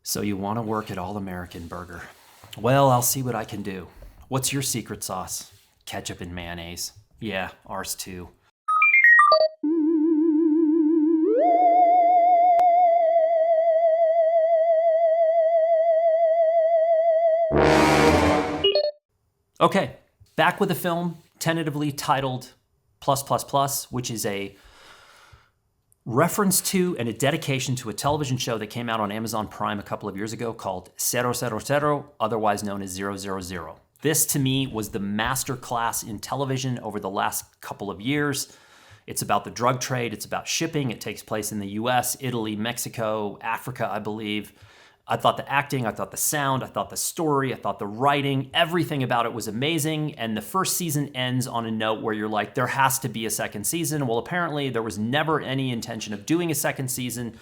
So you want to work at All American Burger? Well, I'll see what I can do. What's your secret sauce? Ketchup and mayonnaise. Yeah, ours too. Okay, back with a film tentatively titled Plus Plus Plus, which is a reference to and a dedication to a television show that came out on Amazon Prime a couple of years ago called 000, otherwise known as 000. This, to me, was the masterclass in television over the last couple of years. It's about the drug trade. It's about shipping. It takes place in the US, Italy, Mexico, Africa, I believe. I thought the acting, I thought the sound, I thought the story, I thought the writing, everything about it was amazing. And the first season ends on a note where you're like, there has to be a second season. Well, apparently there was never any intention of doing a second season.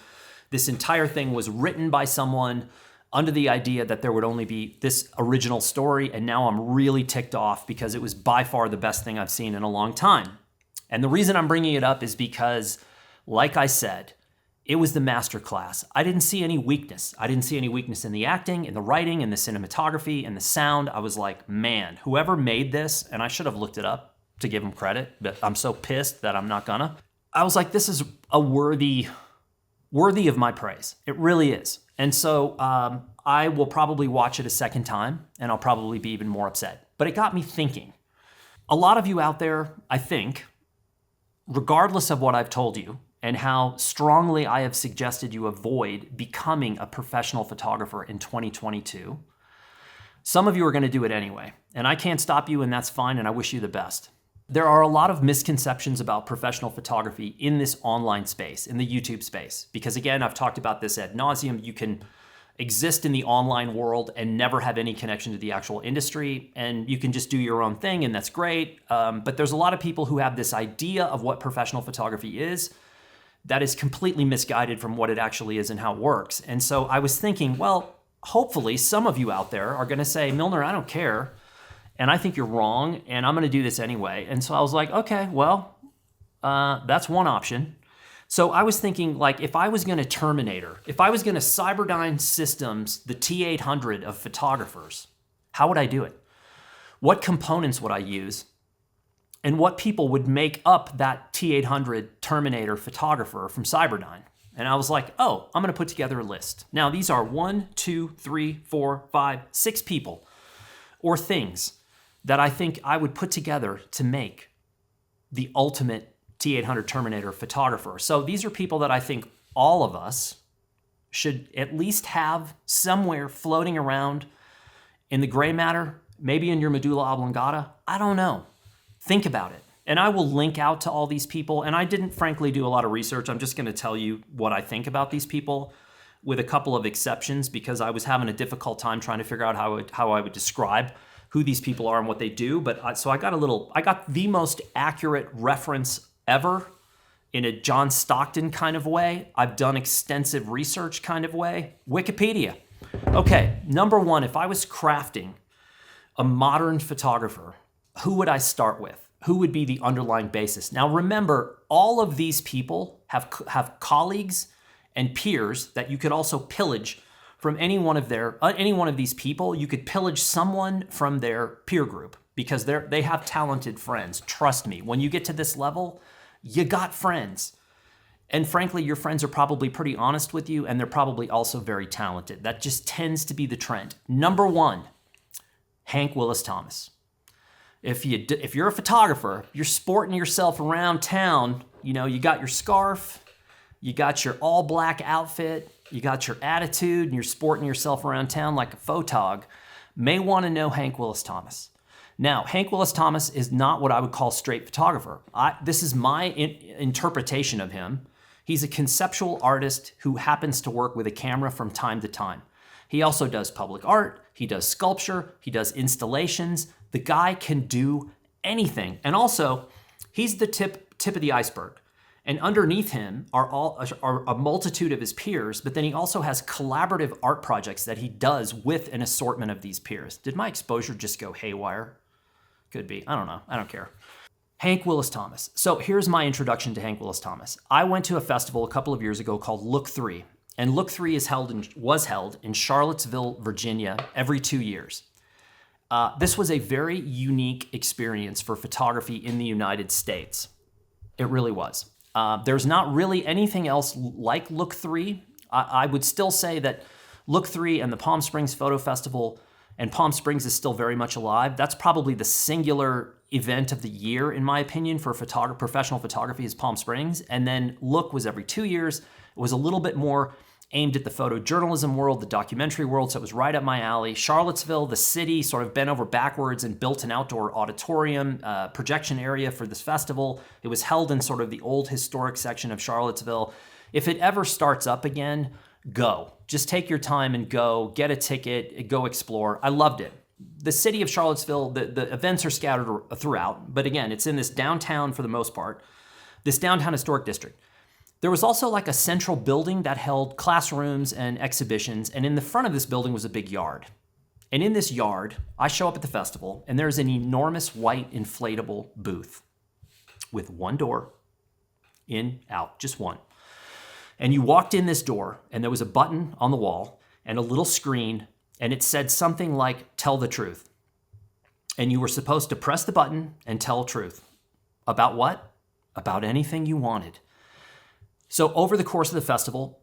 This entire thing was written by someone under the idea that there would only be this original story. And now I'm really ticked off because it was by far the best thing I've seen in a long time. And the reason I'm bringing it up is because, like I said, it was the masterclass. I didn't see any weakness. I didn't see any weakness in the acting, in the writing, in the cinematography, in the sound. I was like, man, whoever made this, and I should have looked it up to give him credit, but I'm so pissed that I'm not gonna. I was like, this is a worthy of my praise. It really is. And so I will probably watch it a second time, and I'll probably be even more upset. But it got me thinking. A lot of you out there, I think, regardless of what I've told you, and how strongly I have suggested you avoid becoming a professional photographer in 2022. Some of you are going to do it anyway, and I can't stop you, and that's fine, and I wish you the best. There are a lot of misconceptions about professional photography in this online space, in the YouTube space, because again, I've talked about this ad nauseum. You can exist in the online world and never have any connection to the actual industry, and you can just do your own thing, and that's great. But there's a lot of people who have this idea of what professional photography is that is completely misguided from what it actually is and how it works. And so I was thinking, well, hopefully some of you out there are gonna say, Milner, I don't care, and I think you're wrong, and I'm gonna do this anyway. And so I was like, okay, well, that's one option. So I was thinking, like, if I was gonna Terminator, if I was gonna Cyberdyne Systems the T800 of photographers, how would I do it? What components would I use? And what people would make up that T800 Terminator photographer from Cyberdyne? And I was like, oh, I'm gonna put together a list. Now these are 1, 2, 3, 4, 5, 6 people or things that I think I would put together to make the ultimate T800 Terminator photographer. So these are people that I think all of us should at least have somewhere floating around in the gray matter, maybe in your medulla oblongata, I don't know. Think about it. And I will link out to all these people. And I didn't frankly do a lot of research. I'm just going to tell you what I think about these people with a couple of exceptions because I was having a difficult time trying to figure out how I would describe who these people are and what they do. But I got the most accurate reference ever in a John Stockton kind of way. I've done extensive research kind of way. Wikipedia. Okay, number one, if I was crafting a modern photographer, who would I start with? Who would be the underlying basis? Now remember, all of these people have colleagues and peers that you could also pillage from any one of these people. You could pillage someone from their peer group because they have talented friends. Trust me, when you get to this level, you got friends. And frankly, your friends are probably pretty honest with you and they're probably also very talented. That just tends to be the trend. Number one, Hank Willis Thomas. If you're a photographer, you're sporting yourself around town, you got your scarf, you got your all black outfit, you got your attitude, and you're sporting yourself around town like a photog, may want to know Hank Willis Thomas. Now, Hank Willis Thomas is not what I would call straight photographer. This is my interpretation of him. He's a conceptual artist who happens to work with a camera from time to time. He also does public art, he does sculpture, he does installations. The guy can do anything. And also, he's the tip of the iceberg. And underneath him are a multitude of his peers, but then he also has collaborative art projects that he does with an assortment of these peers. Did my exposure just go haywire? Could be. I don't know. I don't care. Hank Willis Thomas. So here's my introduction to Hank Willis Thomas. I went to a festival a couple of years ago called Look 3. And Look 3 was held in Charlottesville, Virginia, every 2 years. This was a very unique experience for photography in the United States. It really was. There's not really anything else like Look 3. I would still say that Look 3 and the Palm Springs Photo Festival, and Palm Springs is still very much alive. That's probably the singular event of the year, in my opinion, for professional photography is Palm Springs. And then Look was every 2 years. It was a little bit more aimed at the photojournalism world, the documentary world, so it was right up my alley. Charlottesville, the city, sort of bent over backwards and built an outdoor auditorium, projection area for this festival. It was held in sort of the old historic section of Charlottesville. If it ever starts up again, go. Just take your time and go, get a ticket, go explore. I loved it. The city of Charlottesville, the events are scattered throughout, but again, it's in this downtown for the most part, this downtown historic district. There was also like a central building that held classrooms and exhibitions, and in the front of this building was a big yard. And in this yard, I show up at the festival, and there's an enormous white inflatable booth with one door, in, out, just one. And you walked in this door, and there was a button on the wall and a little screen, and it said something like, "Tell the truth." And you were supposed to press the button and tell truth. About what? About anything you wanted. So over the course of the festival,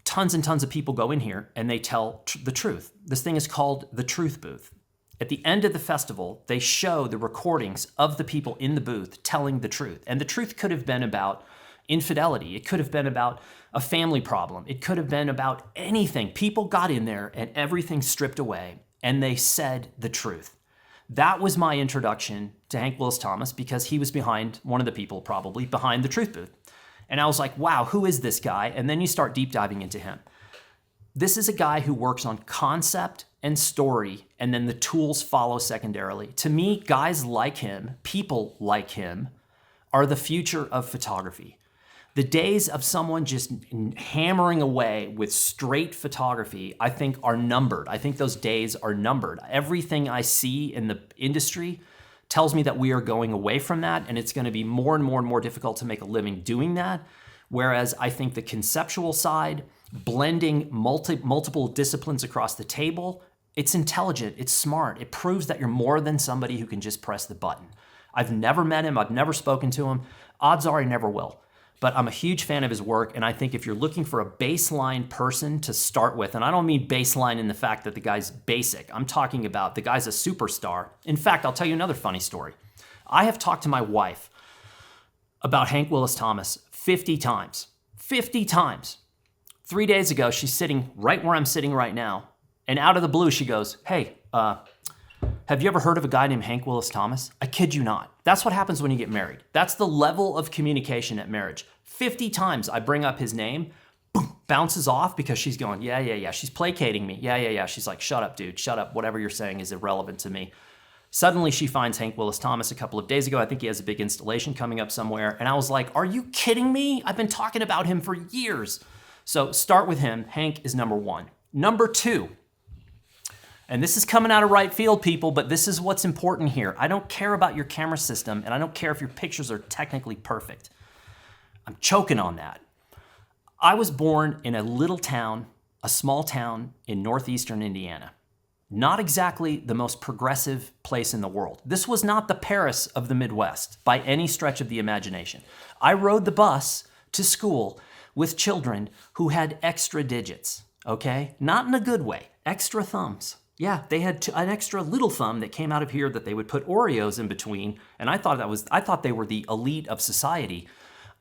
tons and tons of people go in here and they tell the truth. This thing is called the Truth Booth. At the end of the festival, they show the recordings of the people in the booth telling the truth. And the truth could have been about infidelity. It could have been about a family problem. It could have been about anything. People got in there and everything stripped away and they said the truth. That was my introduction to Hank Willis Thomas because he was behind, one of the people probably, behind the Truth Booth. And I was like, wow, who is this guy? And then you start deep diving into him. This is a guy who works on concept and story, and then the tools follow secondarily. To me, guys like him, people like him, are the future of photography. The days of someone just hammering away with straight photography, I think, are numbered. I think those days are numbered. Everything I see in the industry tells me that we are going away from that, and it's going to be more and more and more difficult to make a living doing that. Whereas I think the conceptual side, blending multiple disciplines across the table, it's intelligent, it's smart. It proves that you're more than somebody who can just press the button. I've never met him, I've never spoken to him. Odds are I never will. But I'm a huge fan of his work, and I think if you're looking for a baseline person to start with, and I don't mean baseline in the fact that the guy's basic, I'm talking about the guy's a superstar. In fact, I'll tell you another funny story. I have talked to my wife about Hank Willis Thomas 50 times. 50 times. 3 days ago, she's sitting right where I'm sitting right now, and out of the blue, she goes, "Hey, have you ever heard of a guy named Hank Willis Thomas?" I kid you not. That's what happens when you get married. That's the level of communication at marriage. 50 times I bring up his name, boom, bounces off because she's going, yeah. She's placating me. Yeah. She's like, shut up, dude, shut up. Whatever you're saying is irrelevant to me. Suddenly she finds Hank Willis Thomas a couple of days ago. I think he has a big installation coming up somewhere. And I was like, are you kidding me? I've been talking about him for years. So start with him. Hank is number one. Number two, and this is coming out of right field, people, but this is what's important here. I don't care about your camera system, and I don't care if your pictures are technically perfect. I'm choking on that. I was born in a little town, a small town in northeastern Indiana. Not exactly the most progressive place in the world. This was not the Paris of the Midwest by any stretch of the imagination. I rode the bus to school with children who had extra digits, okay? Not in a good way, extra thumbs. Yeah, they had an extra little thumb that came out of here that they would put Oreos in between, and I thought they were the elite of society.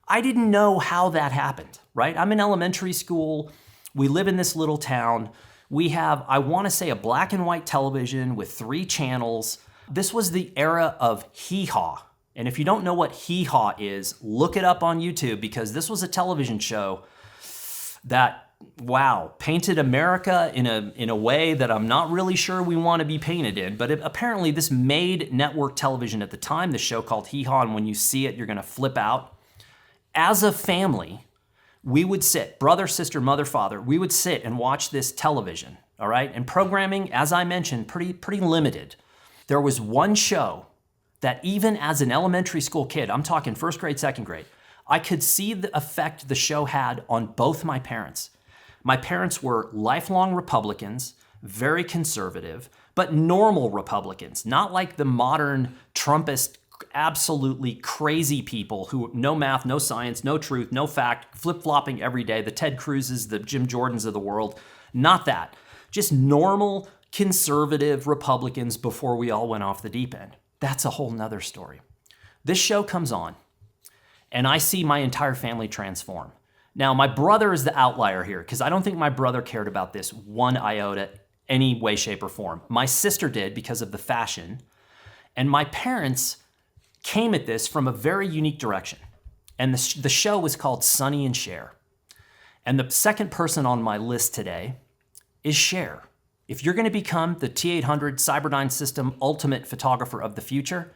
I didn't know how that happened, right? I'm in elementary school. We live in this little town. We have, I want to say, a black and white television with 3 channels. This was the era of hee-haw. And if you don't know what hee-haw is, look it up on YouTube because this was a television show that, wow, painted America in a way that I'm not really sure we want to be painted in. But apparently this made network television at the time, the show called Hee Haw, and when you see it, you're going to flip out. As a family, we would sit, brother, sister, mother, father, we would sit and watch this television, all right? And programming, as I mentioned, pretty limited. There was one show that even as an elementary school kid, I'm talking first grade, second grade, I could see the effect the show had on both my parents. My parents were lifelong Republicans, very conservative, but normal Republicans, not like the modern Trumpist, absolutely crazy people who no math, no science, no truth, no fact, flip-flopping every day, the Ted Cruzes, the Jim Jordans of the world. Not that. Just normal conservative Republicans before we all went off the deep end. That's a whole nother story. This show comes on, and I see my entire family transform. Now, my brother is the outlier here because I don't think my brother cared about this one iota any way, shape, or form. My sister did because of the fashion, and my parents came at this from a very unique direction. And the show was called Sonny and Cher. And the second person on my list today is Cher. If you're going to become the T800 Cyberdyne System ultimate photographer of the future,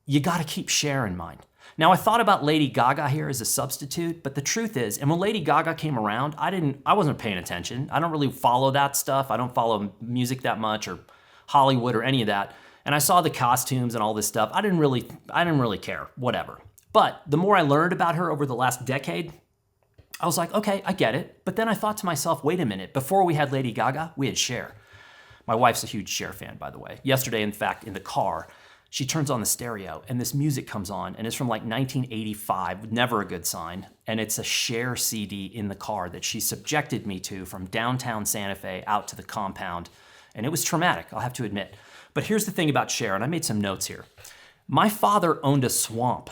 you got to keep Cher in mind. Now, I thought about Lady Gaga here as a substitute, but the truth is, and when Lady Gaga came around, I wasn't paying attention. I don't really follow that stuff. I don't follow music that much or Hollywood or any of that. And I saw the costumes and all this stuff. I didn't really care, whatever. But the more I learned about her over the last decade, I was like, okay, I get it. But then I thought to myself, wait a minute, before we had Lady Gaga, we had Cher. My wife's a huge Cher fan, by the way. Yesterday, in fact, in the car, she turns on the stereo and this music comes on and it's from like 1985, never a good sign. And it's a Cher CD in the car that she subjected me to from downtown Santa Fe out to the compound. And it was traumatic, I'll have to admit. But here's the thing about Cher, and I made some notes here. My father owned a swamp.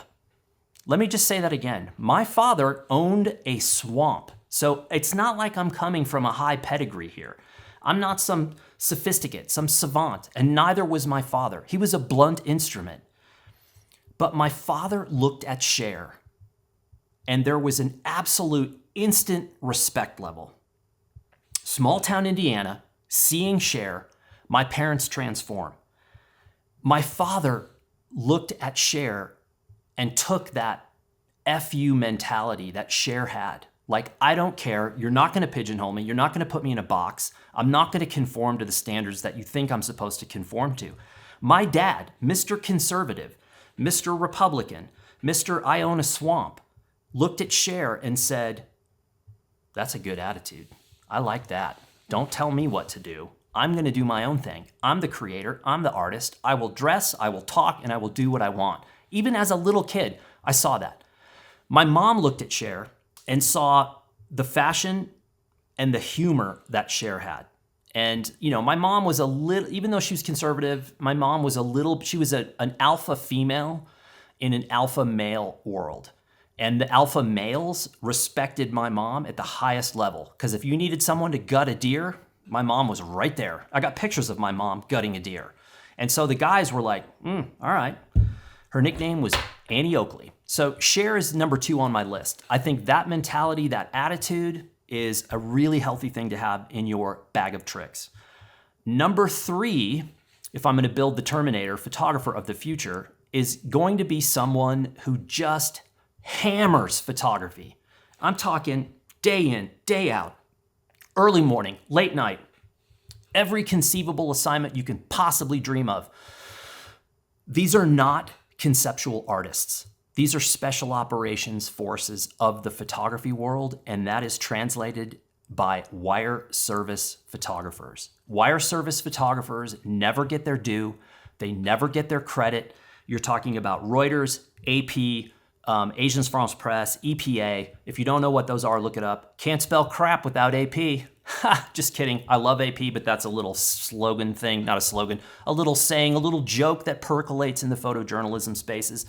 Let me just say that again. My father owned a swamp. So it's not like I'm coming from a high pedigree here. I'm not some sophisticate, some savant, and neither was my father. He was a blunt instrument. But my father looked at Cher, and there was an absolute instant respect level. Small town Indiana, seeing Cher, my parents transform. My father looked at Cher and took that FU mentality that Cher had. Like, I don't care. You're not going to pigeonhole me. You're not going to put me in a box. I'm not going to conform to the standards that you think I'm supposed to conform to. My dad, Mr. Conservative, Mr. Republican, Mr. I own a swamp, looked at Cher and said, that's a good attitude. I like that. Don't tell me what to do. I'm going to do my own thing. I'm the creator. I'm the artist. I will dress, I will talk, and I will do what I want. Even as a little kid, I saw that. My mom looked at Cher and saw the fashion and the humor that Cher had. And, you know, my mom was a little, even though she was conservative, my mom was a little, she was an alpha female in an alpha male world. And the alpha males respected my mom at the highest level. Because if you needed someone to gut a deer, my mom was right there. I got pictures of my mom gutting a deer. And so the guys were like, all right. Her nickname was Annie Oakley. So Cher is number 2 on my list. I think that mentality, that attitude is a really healthy thing to have in your bag of tricks. Number 3, if I'm going to build the Terminator, photographer of the future, is going to be someone who just hammers photography. I'm talking day in, day out, early morning, late night, every conceivable assignment you can possibly dream of. These are not conceptual artists. These are special operations forces of the photography world, and that is translated by wire service photographers. Wire service photographers never get their due. They never get their credit. You're talking about Reuters, AP, Agence France Presse, EPA. If you don't know what those are, look it up. Can't spell crap without AP. Ha, just kidding. I love AP, but that's a little slogan thing, not a slogan, a little saying, a little joke that percolates in the photojournalism spaces.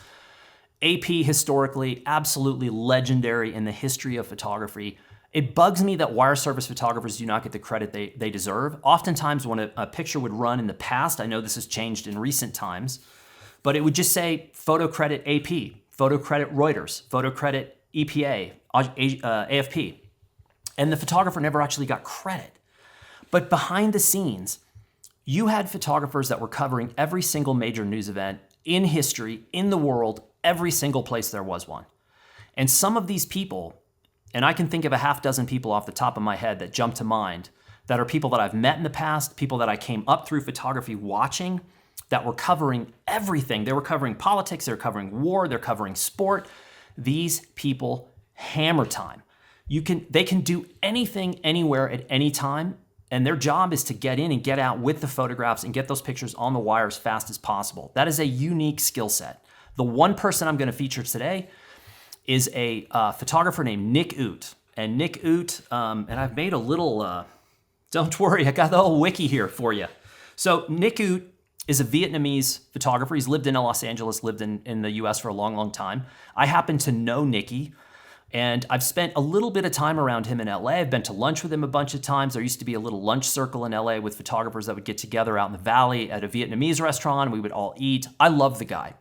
AP historically, absolutely legendary in the history of photography. It bugs me that wire service photographers do not get the credit they deserve. Oftentimes when a picture would run in the past, I know this has changed in recent times, but it would just say photo credit AP, photo credit Reuters, photo credit EPA, AFP. And the photographer never actually got credit. But behind the scenes, you had photographers that were covering every single major news event in history, in the world, every single place there was one. And some of these people, and I can think of a half dozen people off the top of my head that jump to mind, that are people that I've met in the past, people that I came up through photography watching, that were covering everything. They were covering politics, they were covering war, they're covering sport. These people hammer time. They can do anything, anywhere, at any time. And their job is to get in and get out with the photographs and get those pictures on the wire as fast as possible. That is a unique skill set. The one person I'm going to feature today is a photographer named Nick Oot. And Nick Oot, and I've made a little, don't worry, I got the whole wiki here for you. So Nick Oot is a Vietnamese photographer. He's lived in Los Angeles, lived in the US for a long, long time. I happen to know Nicky. And I've spent a little bit of time around him in LA. I've been to lunch with him a bunch of times. There used to be a little lunch circle in LA with photographers that would get together out in the valley at a Vietnamese restaurant. We would all eat. I love the guy.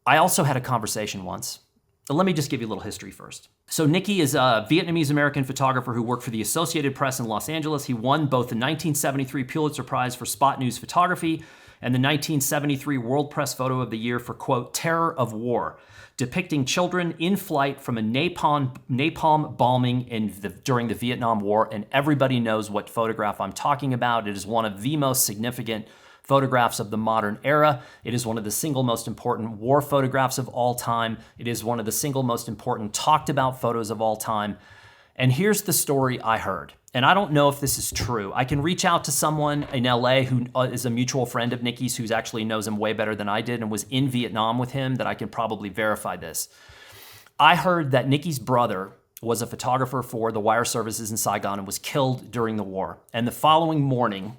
I also had a conversation once. Let me just give you a little history first. So Nicky is a Vietnamese-American photographer who worked for the Associated Press in Los Angeles. He won both the 1973 Pulitzer Prize for Spot News Photography and the 1973 World Press Photo of the Year for, quote, Terror of War, depicting children in flight from a napalm bombing during the Vietnam War. And everybody knows what photograph I'm talking about. It is one of the most significant photographs of the modern era. It is one of the single most important war photographs of all time. It is one of the single most important talked about photos of all time. And here's the story I heard. And I don't know if this is true. I can reach out to someone in LA who is a mutual friend of Nicky's, who actually knows him way better than I did and was in Vietnam with him, that I can probably verify this. I heard that Nicky's brother was a photographer for the wire services in Saigon and was killed during the war. And the following morning,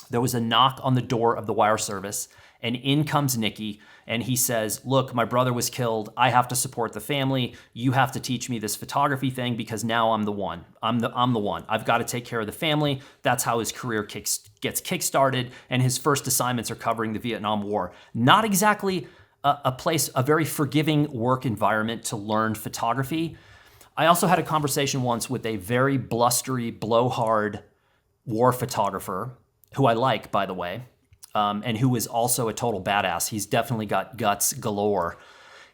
there was a knock on the door of the wire service, and in comes Nicky, and he says, look, my brother was killed. I have to support the family. You have to teach me this photography thing because now I'm the one. I'm the one. I've got to take care of the family. That's how his career gets kickstarted, and his first assignments are covering the Vietnam War. Not exactly a very forgiving work environment to learn photography. I also had a conversation once with a very blustery, blowhard war photographer, who I like, by the way, and who is also a total badass. He's definitely got guts galore.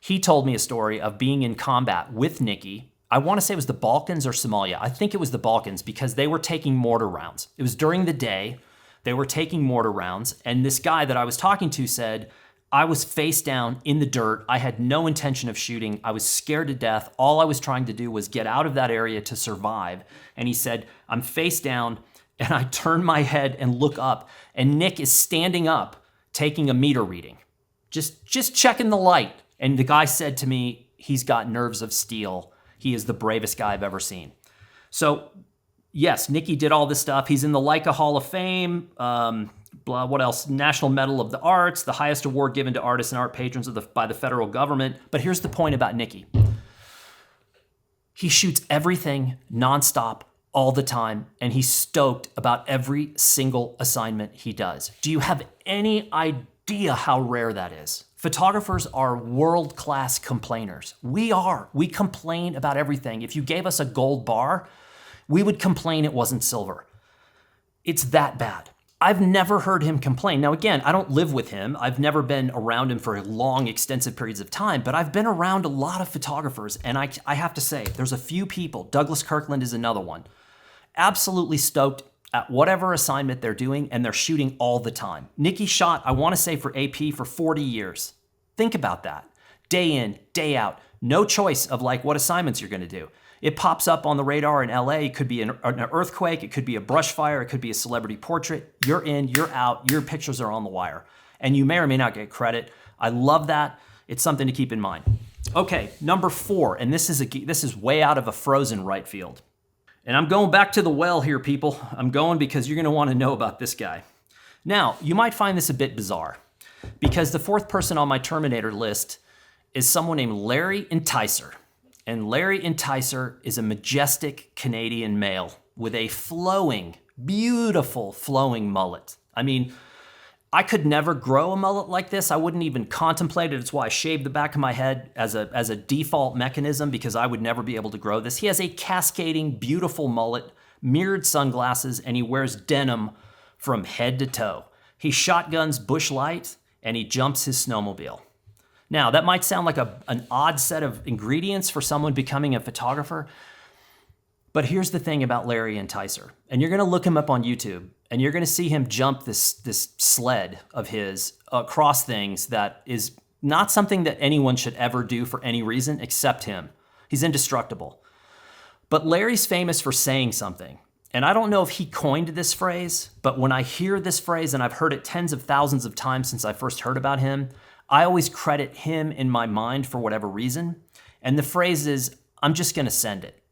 He told me a story of being in combat with Nicky. I want to say it was the Balkans or Somalia. I think it was the Balkans, because they were taking mortar rounds. It was during the day. They were taking mortar rounds. And this guy that I was talking to said, I was face down in the dirt. I had no intention of shooting. I was scared to death. All I was trying to do was get out of that area to survive. And he said, I'm face down. And I turn my head and look up, and Nick is standing up, taking a meter reading, just checking the light. And the guy said to me, he's got nerves of steel. He is the bravest guy I've ever seen. So yes, Nicky did all this stuff. He's in the Leica Hall of Fame. What else? National Medal of the Arts, the highest award given to artists and art patrons by the federal government. But here's the point about Nicky. He shoots everything nonstop, all the time, and he's stoked about every single assignment he does. Do you have any idea how rare that is? Photographers are world-class complainers. We are. We complain about everything. If you gave us a gold bar, we would complain it wasn't silver. It's that bad. I've never heard him complain. Now, again, I don't live with him. I've never been around him for long, extensive periods of time, but I've been around a lot of photographers, and I have to say, there's a few people, Douglas Kirkland is another one, absolutely stoked at whatever assignment they're doing, and they're shooting all the time. Nicky shot, I want to say, for AP for 40 years. Think about that. Day in, day out. No choice of like what assignments you're going to do. It pops up on the radar in LA. It could be an earthquake. It could be a brush fire. It could be a celebrity portrait. You're in, you're out. Your pictures are on the wire. And you may or may not get credit. I love that. It's something to keep in mind. Okay, number 4, and this is way out of a frozen right field. And I'm going back to the well here, people. I'm going because you're going to want to know about this guy. Now, you might find this a bit bizarre, because the 4th person on my Terminator list is someone named Larry Enticer. And Larry Enticer is a majestic Canadian male with a flowing, beautiful flowing mullet. I mean, I could never grow a mullet like this. I wouldn't even contemplate it. It's why I shaved the back of my head as a default mechanism, because I would never be able to grow this. He has a cascading, beautiful mullet, mirrored sunglasses, and he wears denim from head to toe. He shotguns Bush Light, and he jumps his snowmobile. Now, that might sound like an odd set of ingredients for someone becoming a photographer, but here's the thing about Larry Enticer. And you're going to look him up on YouTube, and you're going to see him jump this sled of his across things that is Not something that anyone should ever do for any reason except him. He's indestructible. But Larry's famous for saying something. And I don't know if he coined this phrase, but when I hear this phrase, and I've heard it tens of thousands of times since I first heard about him, I always credit him in my mind for whatever reason. And the phrase is, I'm just going to send it.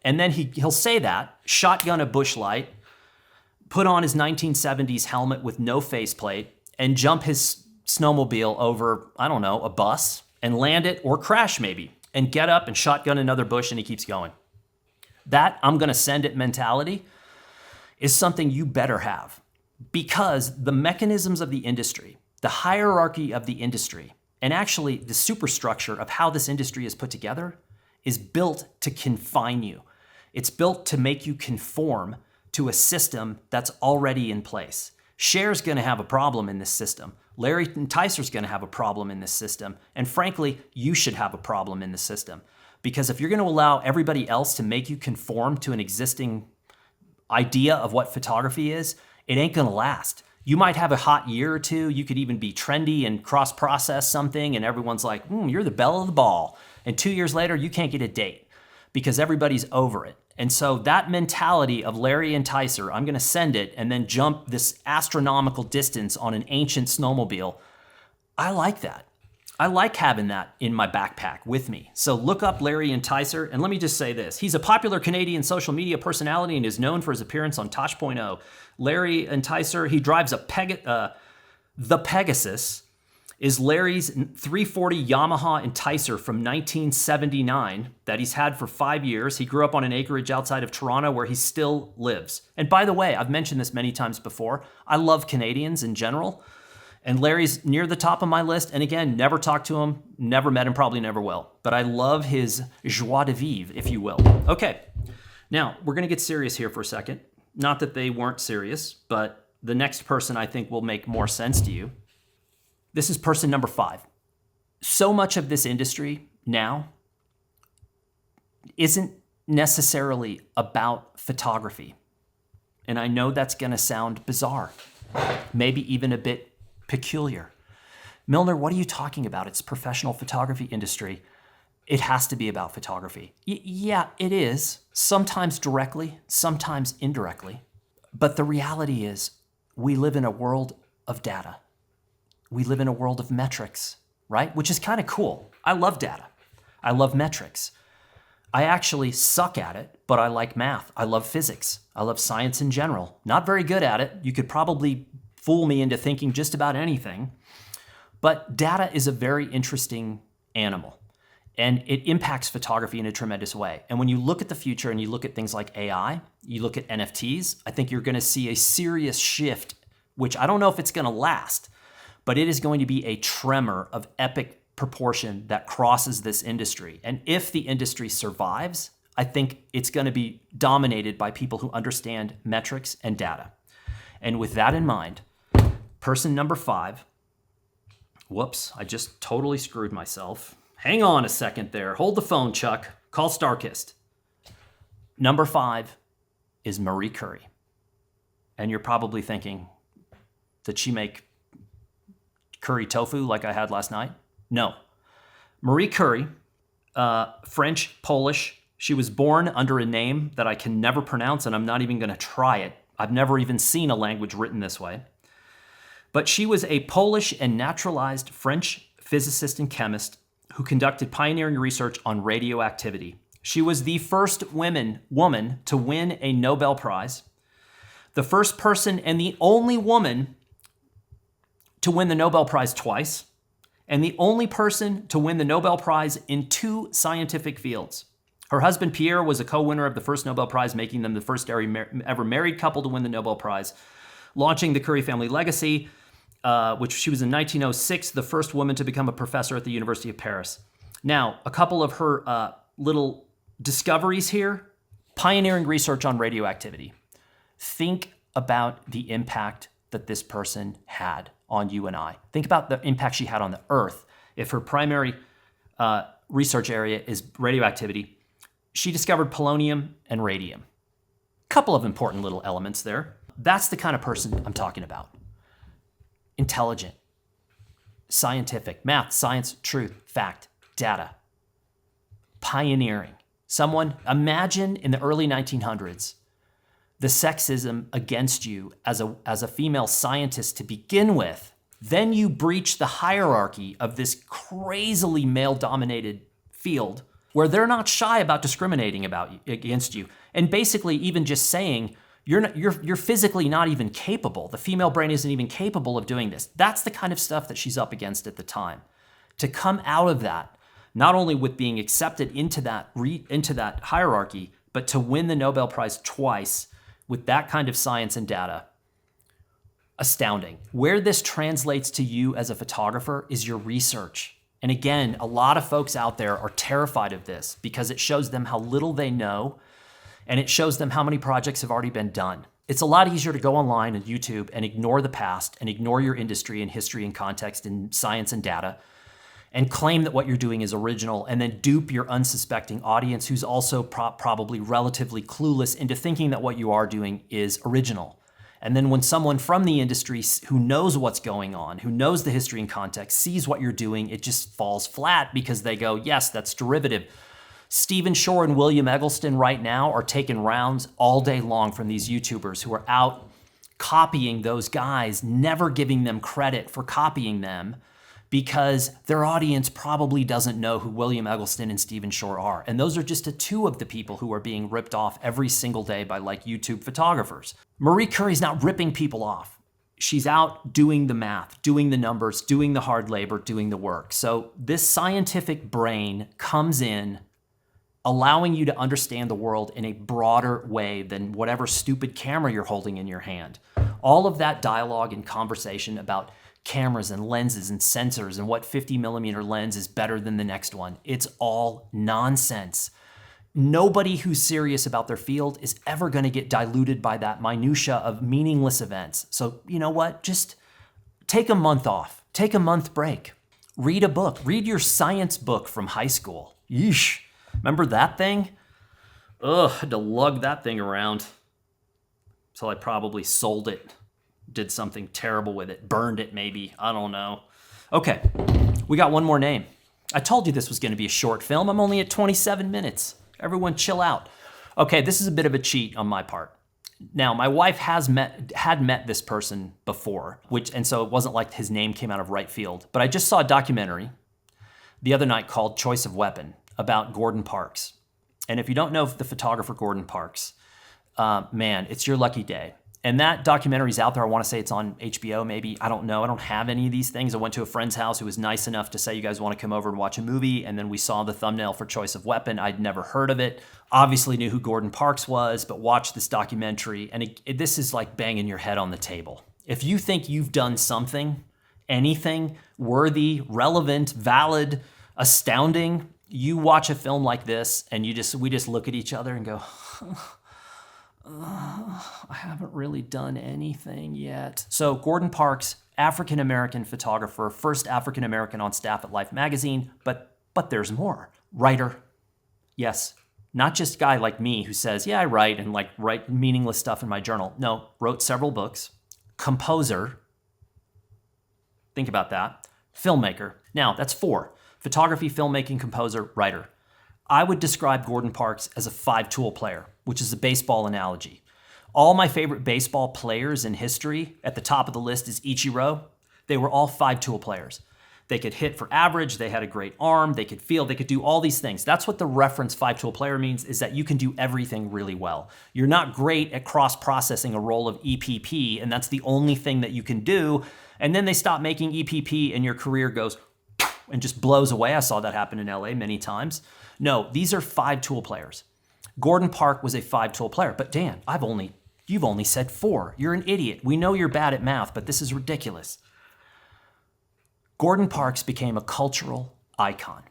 And then he'll say that, shotgun a bush light, put on his 1970s helmet with no faceplate, and jump his snowmobile over, I don't know, a bus, and land it, or crash maybe, and get up and shotgun another bush, and he keeps going. That I'm going to send it mentality is something you better have, because the mechanisms of the industry, the hierarchy of the industry, and actually the superstructure of how this industry is put together is built to confine you. It's built to make you conform to a system that's already in place. Cher's going to have a problem in this system. Larry Enticer's going to have a problem in this system. And frankly, you should have a problem in the system. Because if you're going to allow everybody else to make you conform to an existing idea of what photography is, it ain't going to last. You might have a hot year or two. You could even be trendy and cross-process something, and everyone's like, you're the belle of the ball. And 2 years later, you can't get a date because everybody's over it. And so that mentality of Larry Enticer, I'm going to send it and then jump this astronomical distance on an ancient snowmobile, I like that. I like having that in my backpack with me. So look up Larry Enticer, and let me just say this. He's a popular Canadian social media personality and is known for his appearance on Tosh.0. Larry Enticer, he drives the Pegasus, is Larry's 340 Yamaha Enticer from 1979 that he's had for 5 years. He grew up on an acreage outside of Toronto where he still lives. And by the way, I've mentioned this many times before, I love Canadians in general. And Larry's near the top of my list. And again, never talked to him, never met him, probably never will. But I love his joie de vivre, if you will. Okay, now we're going to get serious here for a second. Not that they weren't serious, but the next person I think will make more sense to you. This is person number 5. So much of this industry now isn't necessarily about photography. And I know that's going to sound bizarre, maybe even a bit peculiar. Milner, what are you talking about? It's professional photography industry. It has to be about photography. Yeah, it is. Sometimes directly, sometimes indirectly. But the reality is we live in a world of data. We live in a world of metrics, right? Which is kind of cool. I love data. I love metrics. I actually suck at it, but I like math. I love physics. I love science in general. Not very good at it. You could probably fool me into thinking just about anything. But data is a very interesting animal, and it impacts photography in a tremendous way. And when you look at the future and you look at things like AI, you look at NFTs, I think you're going to see a serious shift, which I don't know if it's going to last, but it is going to be a tremor of epic proportion that crosses this industry. And if the industry survives, I think it's going to be dominated by people who understand metrics and data. And with that in mind, person number 5, whoops, I just totally screwed myself. Hang on a second there. Hold the phone, Chuck. Call Starkist. Number 5 is Marie Curie. And you're probably thinking, did she make curry tofu like I had last night? No. Marie Curie, French, Polish. She was born under a name that I can never pronounce, and I'm not even going to try it. I've never even seen a language written this way. But she was a Polish and naturalized French physicist and chemist who conducted pioneering research on radioactivity. She was the first woman to win a Nobel Prize, the first person and the only woman to win the Nobel Prize twice, and the only person to win the Nobel Prize in 2 scientific fields. Her husband, Pierre, was a co-winner of the first Nobel Prize, making them the first ever married couple to win the Nobel Prize, launching the Curie family legacy, which she was in 1906, the first woman to become a professor at the University of Paris. Now, a couple of her little discoveries here, pioneering research on radioactivity. Think about the impact that this person had on you and I. Think about the impact she had on the Earth. If her primary research area is radioactivity, she discovered polonium and radium. Couple of important little elements there. That's the kind of person I'm talking about. Intelligent, scientific, math, science, truth, fact, data. Pioneering. Someone, imagine in the early 1900s, the sexism against you as a female scientist to begin with. Then you breach the hierarchy of this crazily male-dominated field where they're not shy about discriminating against you. And basically even just saying, you're physically not even capable. The female brain isn't even capable of doing this. That's the kind of stuff that she's up against at the time. To come out of that, not only with being accepted into that hierarchy, but to win the Nobel Prize twice with that kind of science and data, astounding. Where this translates to you as a photographer is your research. And again, a lot of folks out there are terrified of this because it shows them how little they know, and it shows them how many projects have already been done. It's a lot easier to go online and YouTube and ignore the past and ignore your industry and history and context and science and data and claim that what you're doing is original and then dupe your unsuspecting audience who's also probably relatively clueless into thinking that what you are doing is original. And then when someone from the industry who knows what's going on, who knows the history and context, sees what you're doing, it just falls flat because they go, yes, that's derivative. Stephen Shore and William Eggleston right now are taking rounds all day long from these YouTubers who are out copying those guys, never giving them credit for copying them, because their audience probably doesn't know who William Eggleston and Stephen Shore are. And those are just two of the people who are being ripped off every single day by like YouTube photographers. Marie Curie's not ripping people off. She's out doing the math, doing the numbers, doing the hard labor, doing the work. So this scientific brain comes in, allowing you to understand the world in a broader way than whatever stupid camera you're holding in your hand. All of that dialogue and conversation about cameras and lenses and sensors and what 50 millimeter lens is better than the next one. It's all nonsense. Nobody who's serious about their field is ever going to get diluted by that minutia of meaningless events. So you know what? Just take a month off. Take a month break. Read a book. Read your science book from high school. Yeesh. Remember that thing? Ugh, had to lug that thing around until I probably sold it. Did something terrible with it, burned it maybe, I don't know. Okay, we got one more name. I told you this was gonna be a short film. I'm only at 27 minutes. Everyone chill out. Okay, this is a bit of a cheat on my part. Now, my wife had met this person before, and so it wasn't like his name came out of right field, but I just saw a documentary the other night called Choice of Weapon about Gordon Parks. And if you don't know the photographer Gordon Parks, man, it's your lucky day. And that documentary's out there. I want to say it's on HBO maybe. I don't know. I don't have any of these things. I went to a friend's house who was nice enough to say, you guys want to come over and watch a movie? And then we saw the thumbnail for Choice of Weapon. I'd never heard of it. Obviously knew who Gordon Parks was, but watched this documentary. And this is like banging your head on the table. If you think you've done something, anything worthy, relevant, valid, astounding, you watch a film like this and we just look at each other and go, I haven't really done anything yet. So Gordon Parks, African-American photographer, first African-American on staff at Life magazine, but there's more. Writer, yes, not just guy like me who says, yeah, I write and write meaningless stuff in my journal. No, wrote several books. Composer, think about that. Filmmaker. Now, that's 4. Photography, filmmaking, composer, writer. I would describe Gordon Parks as a 5-tool player, which is a baseball analogy. All my favorite baseball players in history, at the top of the list is Ichiro. They were all 5-tool players. They could hit for average, they had a great arm, they could field, they could do all these things. That's what the reference 5-tool player means, is that you can do everything really well. You're not great at cross-processing a roll of EPP, and that's the only thing that you can do, and then they stop making EPP and your career goes and just blows away. I saw that happen in LA many times. No, these are 5-tool players. Gordon Parks was a 5-tool player, but Dan, you've only said 4. You're an idiot. We know you're bad at math, but this is ridiculous. Gordon Parks became a cultural icon,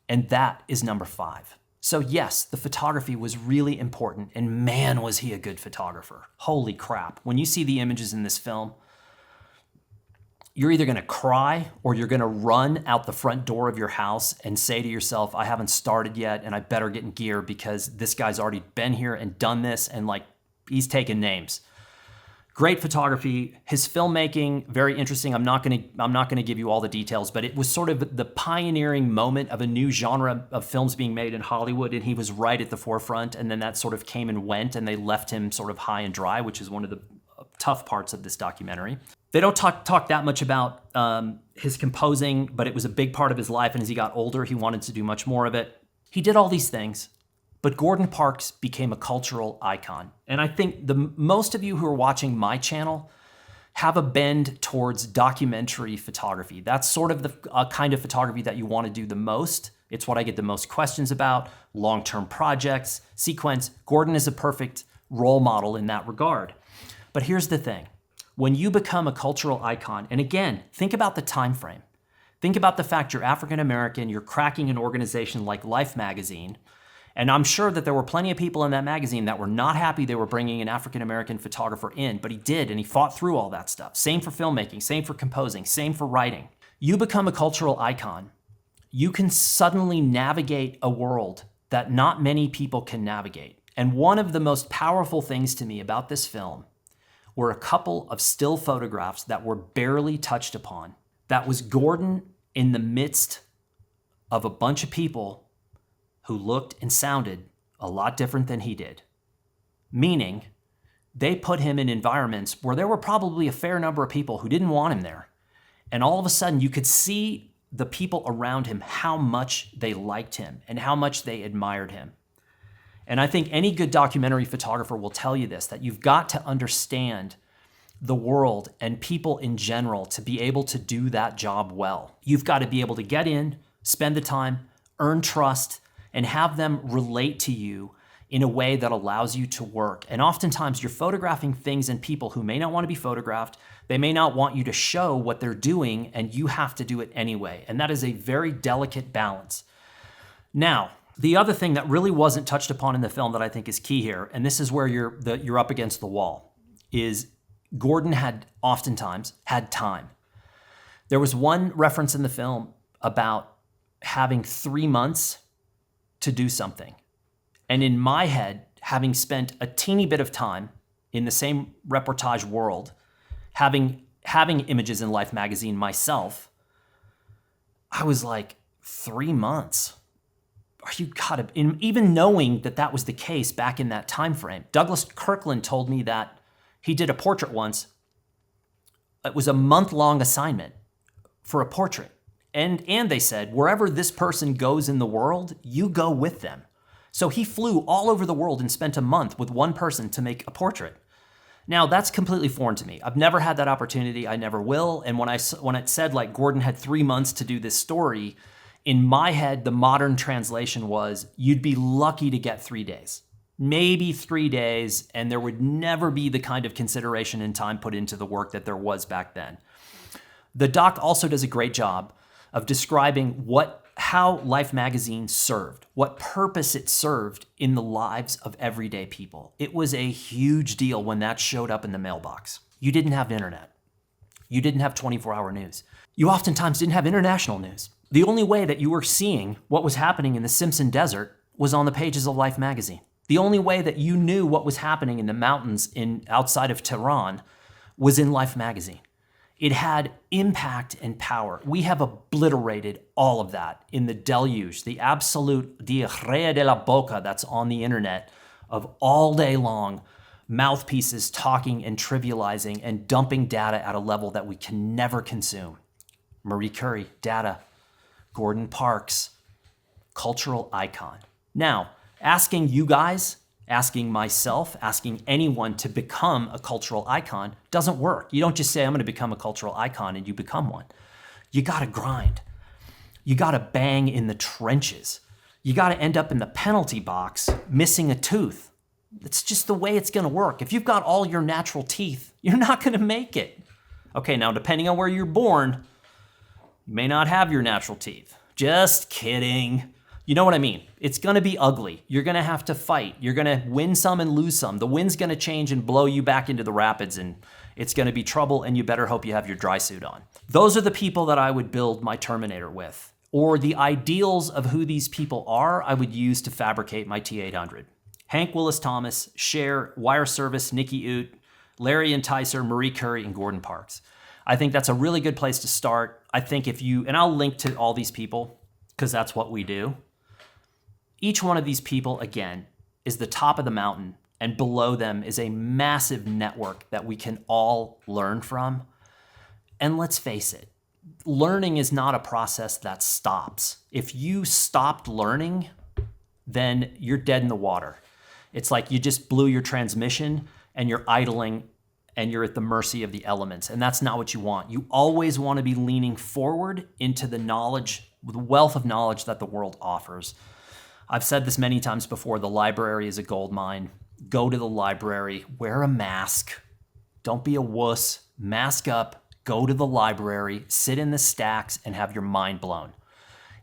and that is number 5. So yes, the photography was really important, and man, was he a good photographer. Holy crap. When you see the images in this film, you're either gonna cry or you're gonna run out the front door of your house and say to yourself, I haven't started yet and I better get in gear because this guy's already been here and done this and he's taken names. Great photography. His filmmaking, very interesting. I'm not gonna give you all the details, but it was sort of the pioneering moment of a new genre of films being made in Hollywood, and he was right at the forefront. And then that sort of came and went, and they left him sort of high and dry, which is one of the tough parts of this documentary. They don't talk that much about his composing, but it was a big part of his life. And as he got older, he wanted to do much more of it. He did all these things. But Gordon Parks became a cultural icon. And I think most of you who are watching my channel have a bend towards documentary photography. That's sort of the kind of photography that you want to do the most. It's what I get the most questions about, long-term projects, sequence. Gordon is a perfect role model in that regard. But here's the thing. When you become a cultural icon, and again, think about the time frame. Think about the fact you're African American, you're cracking an organization like Life magazine. And I'm sure that there were plenty of people in that magazine that were not happy they were bringing an African-American photographer in, but he did, and he fought through all that stuff. Same for filmmaking, same for composing, same for writing. You become a cultural icon. You can suddenly navigate a world that not many people can navigate. And one of the most powerful things to me about this film were a couple of still photographs that were barely touched upon. That was Gordon in the midst of a bunch of people who looked and sounded a lot different than he did. Meaning, they put him in environments where there were probably a fair number of people who didn't want him there. And all of a sudden, you could see the people around him, how much they liked him and how much they admired him. And I think any good documentary photographer will tell you this, that you've got to understand the world and people in general to be able to do that job well. You've got to be able to get in, spend the time, earn trust, and have them relate to you in a way that allows you to work. And oftentimes you're photographing things and people who may not want to be photographed. They may not want you to show what they're doing, and you have to do it anyway. And that is a very delicate balance. Now, the other thing that really wasn't touched upon in the film that I think is key here, and this is where you're up against the wall, is Gordon had oftentimes had time. There was one reference in the film about having 3 months to do something. And in my head, having spent a teeny bit of time in the same reportage world, having images in Life magazine myself, I was like, 3 months? Are you gotta, even knowing that that was the case back in that time frame. Douglas Kirkland told me that he did a portrait once. It was a month-long assignment for a portrait. And they said, wherever this person goes in the world, you go with them. So he flew all over the world and spent a month with one person to make a portrait. Now, that's completely foreign to me. I've never had that opportunity. I never will. And when it said like Gordon had 3 months to do this story, in my head, the modern translation was, you'd be lucky to get 3 days. Maybe 3 days, and there would never be the kind of consideration and time put into the work that there was back then. The doc also does a great job of describing how Life magazine served, what purpose it served in the lives of everyday people. It was a huge deal when that showed up in the mailbox. You didn't have internet. You didn't have 24-hour news. You oftentimes didn't have international news. The only way that you were seeing what was happening in the Simpson Desert was on the pages of Life magazine. The only way that you knew what was happening in the mountains outside of Tehran was in Life magazine. It had impact and power. We have obliterated all of that in the deluge, the absolute diarrea de la boca that's on the internet of all day long mouthpieces talking and trivializing and dumping data at a level that we can never consume. Marie Curie, data. Gordon Parks, cultural icon. Now, asking you guys, asking myself, asking anyone to become a cultural icon doesn't work. You don't just say, I'm going to become a cultural icon, and you become one. You got to grind. You got to bang in the trenches. You got to end up in the penalty box missing a tooth. It's just the way it's going to work. If you've got all your natural teeth, you're not going to make it. Okay, now depending on where you're born, you may not have your natural teeth. Just kidding. You know what I mean? It's going to be ugly. You're going to have to fight. You're going to win some and lose some. The wind's going to change and blow you back into the rapids, and it's going to be trouble, and you better hope you have your dry suit on. Those are the people that I would build my Terminator with. Or the ideals of who these people are, I would use to fabricate my T-800. Hank Willis Thomas, Cher, Wire Service, Nikki Oot, Larry Enticer, Marie Curie, and Gordon Parks. I think that's a really good place to start. I think if you, and I'll link to all these people because that's what we do. Each one of these people, again, is the top of the mountain, and below them is a massive network that we can all learn from. And let's face it, learning is not a process that stops. If you stopped learning, then you're dead in the water. It's like you just blew your transmission and you're idling and you're at the mercy of the elements. And that's not what you want. You always want to be leaning forward into the knowledge, the wealth of knowledge that the world offers. I've said this many times before, the library is a gold mine. Go to the library, wear a mask. Don't be a wuss, mask up, go to the library, sit in the stacks and have your mind blown.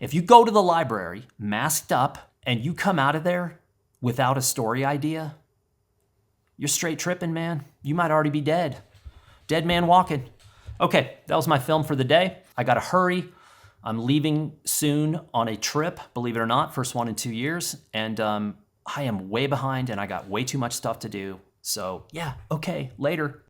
If you go to the library, masked up, and you come out of there without a story idea, you're straight tripping, man. You might already be dead. Dead man walking. Okay, that was my film for the day. I gotta hurry. I'm leaving soon on a trip, believe it or not, first one in 2 years. And I am way behind and I got way too much stuff to do. So yeah, okay, later.